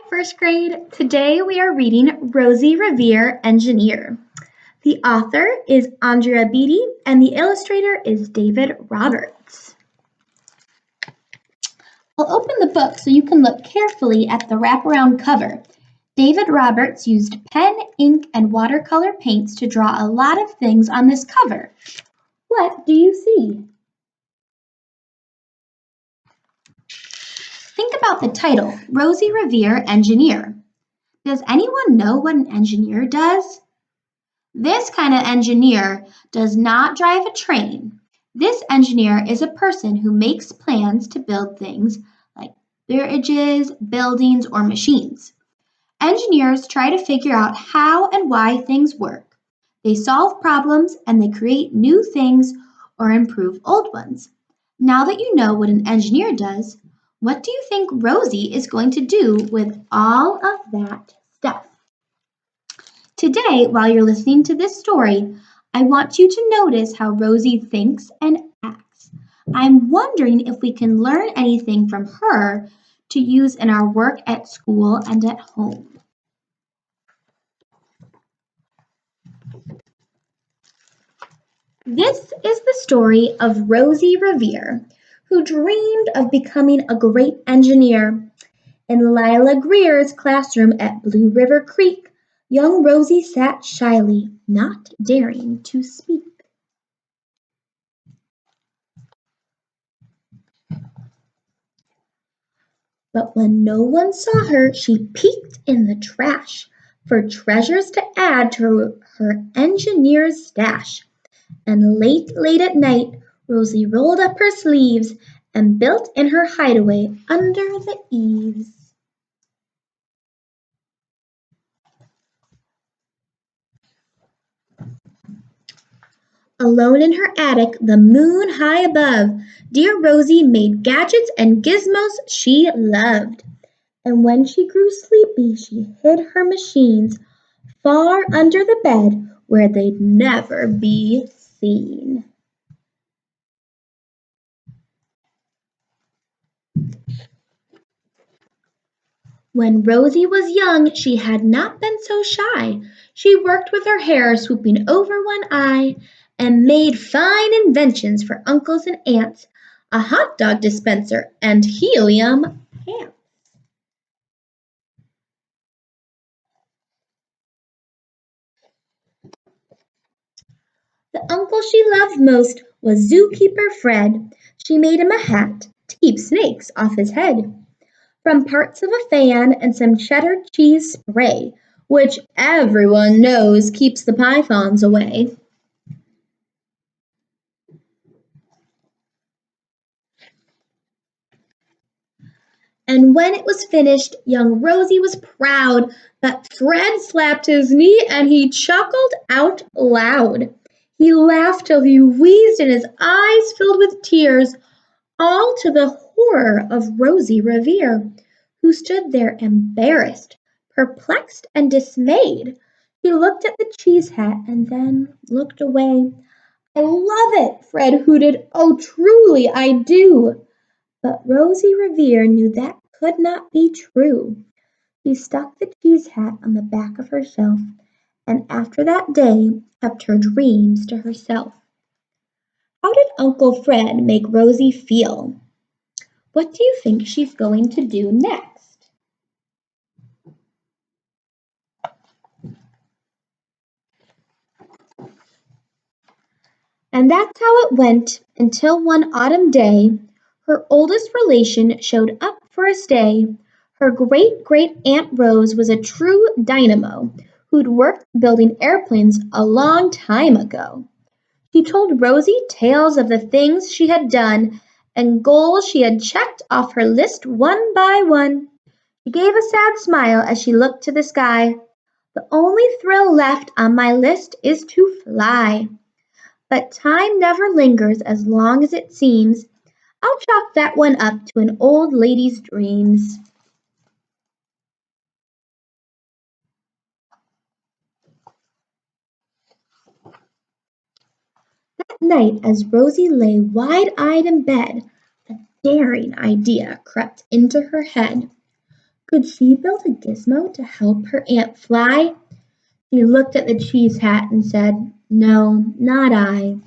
First grade. Today we are reading Rosie, Revere, Engineer. The author is Andrea Beatty and the illustrator is David Roberts. I'll open the book so you can look carefully at the wraparound cover. David Roberts used pen, ink, and watercolor paints to draw a lot of things on this cover. What do you see? Think about the title, Rosie, Revere, Engineer. Does anyone know what an engineer does? This kind of engineer does not drive a train. This engineer is a person who makes plans to build things like bridges, buildings, or machines. Engineers try to figure out how and why things work. They solve problems and they create new things or improve old ones. Now that you know what an engineer does, what do you think Rosie is going to do with all of that stuff? Today, while you're listening to this story, I want you to notice how Rosie thinks and acts. I'm wondering if we can learn anything from her to use in our work at school and at home. This is the story of Rosie Revere, who dreamed of becoming a great engineer. In Lila Greer's classroom at Blue River Creek, young Rosie sat shyly, not daring to speak. But when no one saw her, she peeked in the trash for treasures to add to her engineer's stash. And late at night, Rosie rolled up her sleeves and built in her hideaway under the eaves. Alone in her attic, the moon high above, dear Rosie made gadgets and gizmos she loved. And when she grew sleepy, she hid her machines far under the bed where they'd never be seen. When Rosie was young, she had not been so shy. She worked with her hair swooping over one eye and made fine inventions for uncles and aunts, a hot dog dispenser and helium pants. The uncle she loved most was zookeeper Fred. She made him a hat to keep snakes off his head. From parts of a fan and some cheddar cheese spray, which everyone knows keeps the pythons away. And when it was finished, young Rosie was proud, but Fred slapped his knee and he chuckled out loud. He laughed till he wheezed and his eyes filled with tears, all to the horror of Rosie Revere, who stood there embarrassed, perplexed, and dismayed. She looked at the cheese hat and then looked away. I love it, Fred hooted. Oh, truly, I do. But Rosie Revere knew that could not be true. She stuck the cheese hat on the back of her shelf, and after that day kept her dreams to herself. How did Uncle Fred make Rosie feel? What do you think she's going to do next? And that's how it went until one autumn day, her oldest relation showed up for a stay. Her great Aunt Rose was a true dynamo who'd worked building airplanes a long time ago. She told Rosie tales of the things she had done and goals she had checked off her list one by one. She gave a sad smile as she looked to the sky. The only thrill left on my list is to fly. But time never lingers as long as it seems. I'll chalk that one up to an old lady's dreams. That night, as Rosie lay wide-eyed in bed, a daring idea crept into her head. Could she build a gizmo to help her aunt fly? She looked at the cheese hat and said, "No, not I."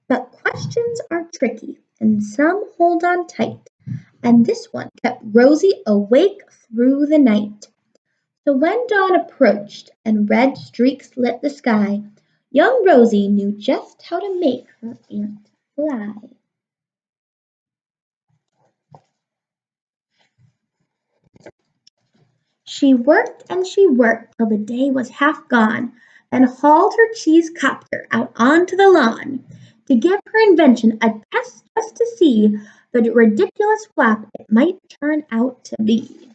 But questions are tricky, and some hold on tight, and this one kept Rosie awake through the night. So when dawn approached and red streaks lit the sky, young Rosie knew just how to make her aunt fly. She worked and she worked till the day was half gone, then hauled her cheese copter out onto the lawn to give her invention a test just to see the ridiculous flap it might turn out to be.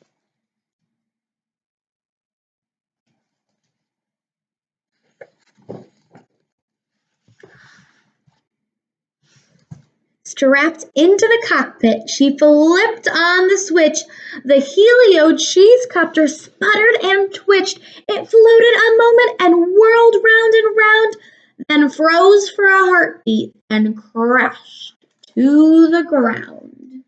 Strapped into the cockpit, she flipped on the switch. The Helio cheese copter sputtered and twitched. It floated a moment and whirled round and round, then froze for a heartbeat and crashed to the ground.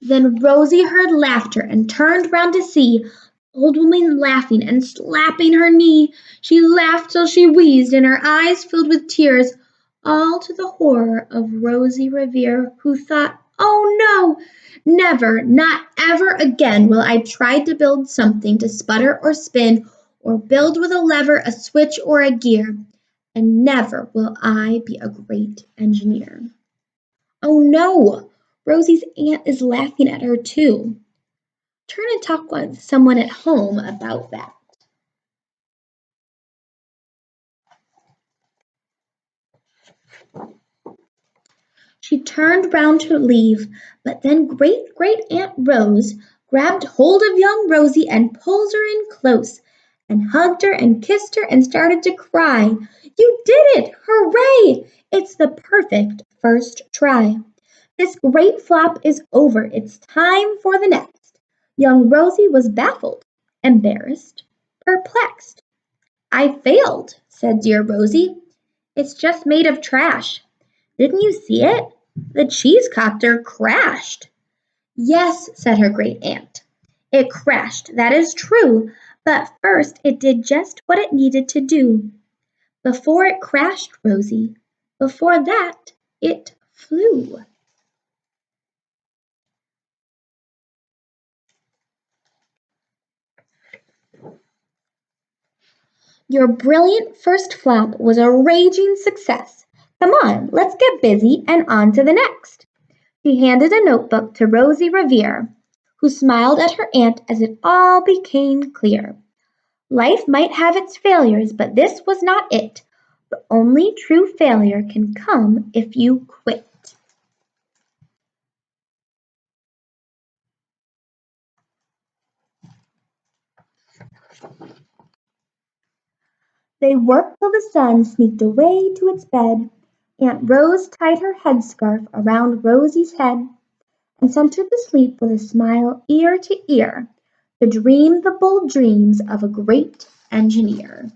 Then Rosie heard laughter and turned round to see old woman laughing and slapping her knee. She laughed till she wheezed and her eyes filled with tears, all to the horror of Rosie Revere, who thought, "Oh no, never, not ever again will I try to build something to sputter or spin or build with a lever, a switch, or a gear, and never will I be a great engineer." Oh no! Rosie's aunt is laughing at her too. Turn and talk with someone at home about that. She turned round to leave, but then great great Aunt Rose grabbed hold of young Rosie and pulled her in close, and hugged her and kissed her and started to cry. "You did it! Hooray! It's the perfect first try. This great flop is over. It's time for the next." Young Rosie was baffled, embarrassed, perplexed. "I failed," said dear Rosie. "It's just made of trash. Didn't you see it? The cheese copter crashed." "Yes," said her great aunt. "It crashed, that is true, but first it did just what it needed to do. Before it crashed, Rosie, before that, it flew." Your brilliant first flop was a raging success. Come on, let's get busy and on to the next. She handed a notebook to Rosie Revere, who smiled at her aunt as it all became clear. Life might have its failures, but this was not it. The only true failure can come if you quit. They worked till the sun sneaked away to its bed. Aunt Rose tied her headscarf around Rosie's head and sent her to sleep with a smile ear to ear, to dream the bold dreams of a great engineer.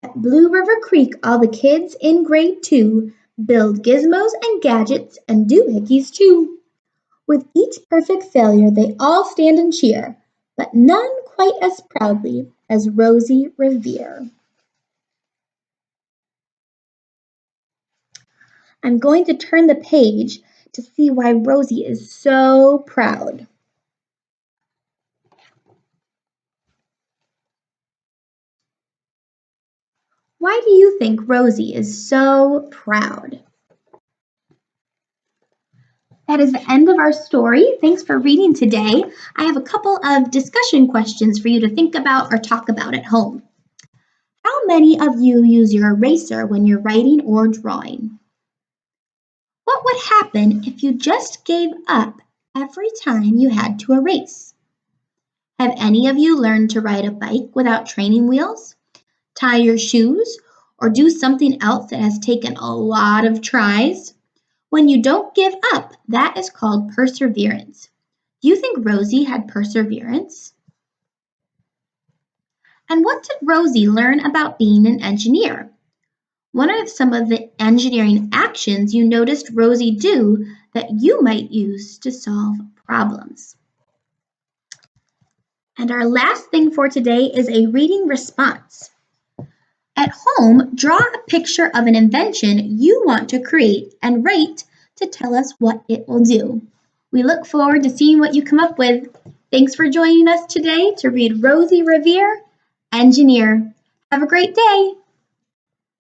At Blue River Creek all the kids in grade 2 build gizmos and gadgets and doohickeys too. With each perfect failure they all stand and cheer, but none quite as proudly as Rosie Revere. I'm going to turn the page to see why Rosie is so proud. Why do you think Rosie is so proud? That is the end of our story. Thanks for reading today. I have a couple of discussion questions for you to think about or talk about at home. How many of you use your eraser when you're writing or drawing? What would happen if you just gave up every time you had to erase? Have any of you learned to ride a bike without training wheels, tie your shoes, or do something else that has taken a lot of tries? When you don't give up, that is called perseverance. Do you think Rosie had perseverance? And what did Rosie learn about being an engineer? What are some of the engineering actions you noticed Rosie do that you might use to solve problems? And our last thing for today is a reading response. At home, draw a picture of an invention you want to create and write to tell us what it will do. We look forward to seeing what you come up with. Thanks for joining us today to read Rosie Revere, Engineer. Have a great day.